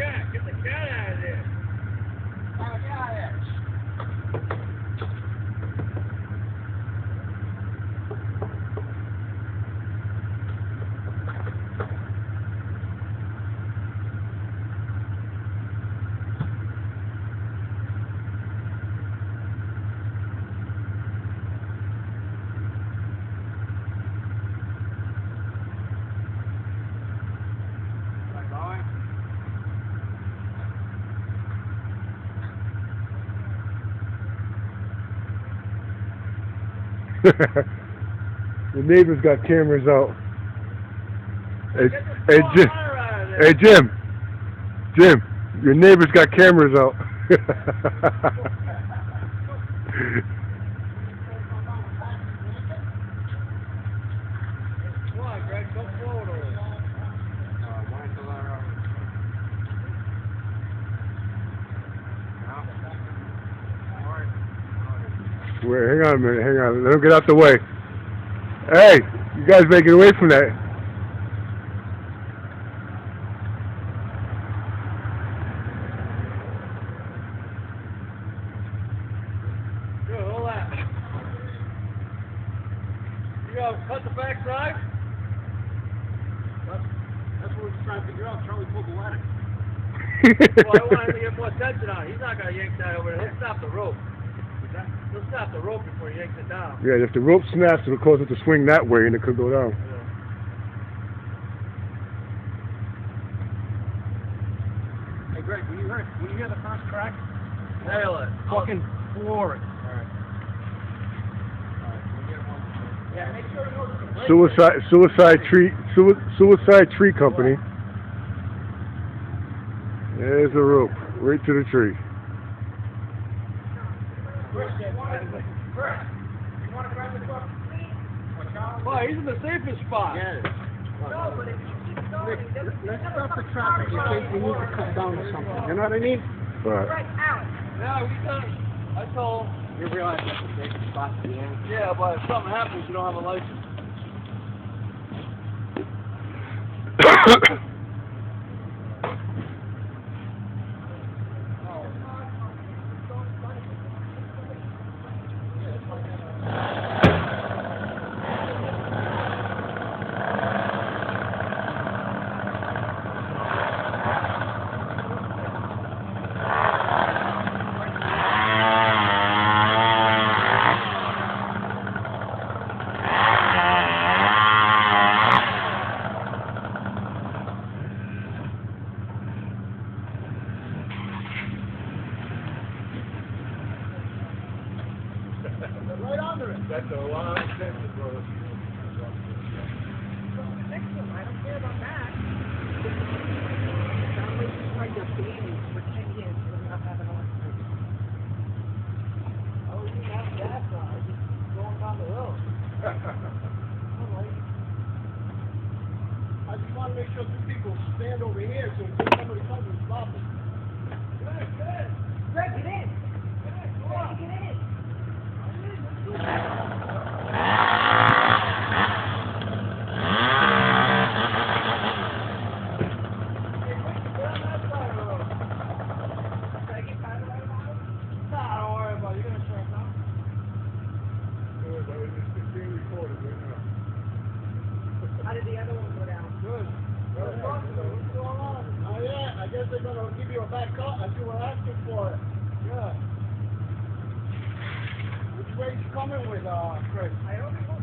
cat. Get the cat out of there. Get out of there. The neighbor's got cameras out. Hey, Get the Jim. water out of there. Hey, Jim, your neighbor's got cameras out. Come on, Greg, go forward a little. Wait, hang on a minute, hang on. Let him get out the way. Hey, you guys making away from that. Good, hold that. You gotta cut the back side? That's what we're trying to figure out. Charlie pulled the ladder. Well, I want him to get more tension on it. He's not gonna yank that over there. He'll stop the rope. He'll stop the rope before he yanks it down. Yeah, if the rope snaps, it'll cause it to swing that way and it could go down. Hey, Greg, when you hear the first crack, Nail it. fucking floor it. Yeah, make sure it goes to the Suicide tree company. There's a rope right to the tree. Well, he's in the safest spot. No, but if you keep going, let's stop the traffic in case we need to cut down to something. You know what I mean? Right. Yeah, we done. I told him. You realize that's the safest spot to be in. Yeah, but if something happens, you don't have a license. Right under it. That's a lot of attention, brother. I don't care about that. Somebody just tried to ban you for 10 years for not having a license. Oh, you have that guy just going down the road. I just want to make sure two people stand over here so if somebody comes and stop us. Greg, get in. Greg, get in. How did the other one go down? Good. What's going on? Oh, yeah. I guess they're going to give you a back cut. I see we're asking for it. Yeah. Which way you coming with, Chris? I don't know.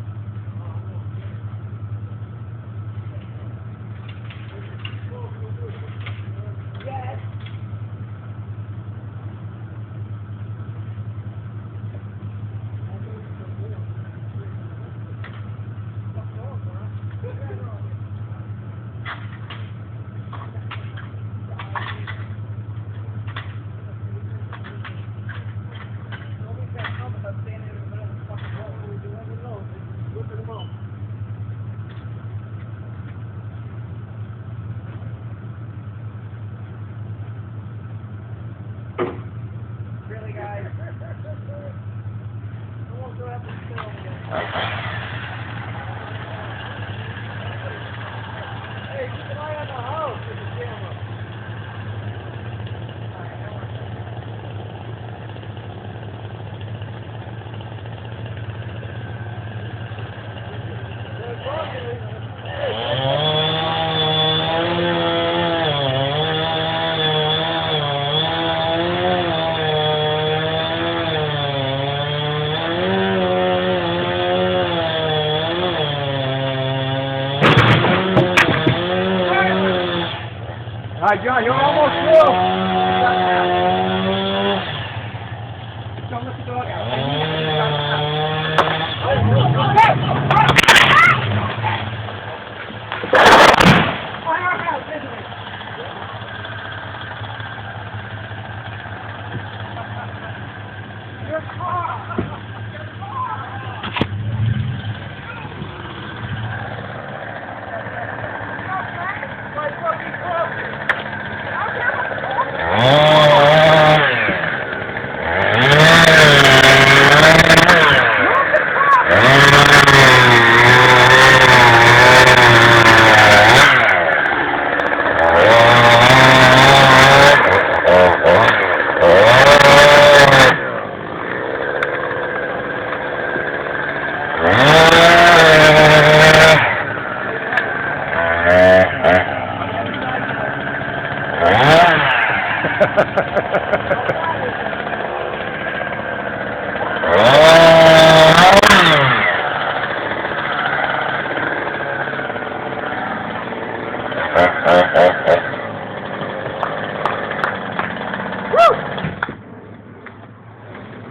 Yes. Really, guys? Someone's going to have to film this. Hey, keep an eye on the house with the camera. All right, John, you're almost through. Don't let the dog out. Your car!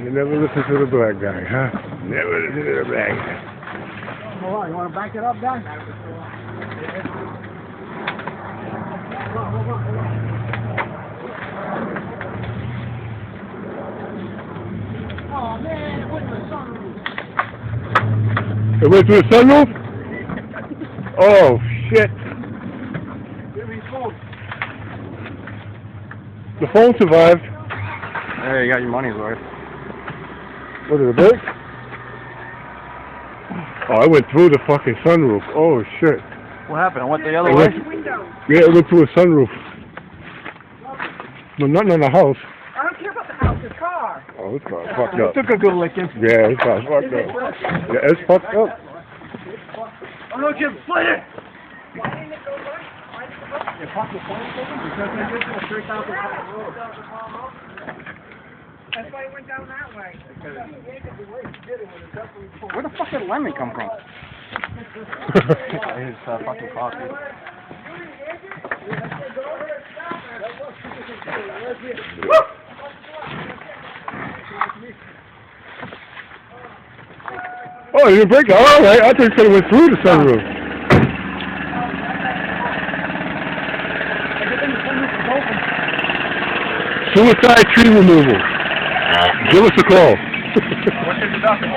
You never listen to the black guy, huh? Never listen to the black guy. Hold on, you want to back it up, Don? Hold on. Oh, man, it went to the sunroof. It went through the sunroof? Oh, shit. Give me his phone. The phone survived. Hey, you got your money's worth. What, did it break? Oh, I went through the fucking sunroof. Oh, shit. What happened? I went the other It way? went, yeah, it went through a sunroof. No, nothing on the house. I don't care about the house, the car. Oh, this car's fucked It up. took a good licking. Yeah, this car's fucked up. Yeah, it's fucked up. Oh, no, Jim, split it! Why didn't it go right? Why didn't it go right? You fucked the phone because they get to a 3,000 road. That's why it went down that way. Where the fuck did lemon come from? His fucking coffee. Oh, it didn't break it. All right, I thought you said it went through the sunroof. Suicide tree removal. Give us a call. What's your deductible?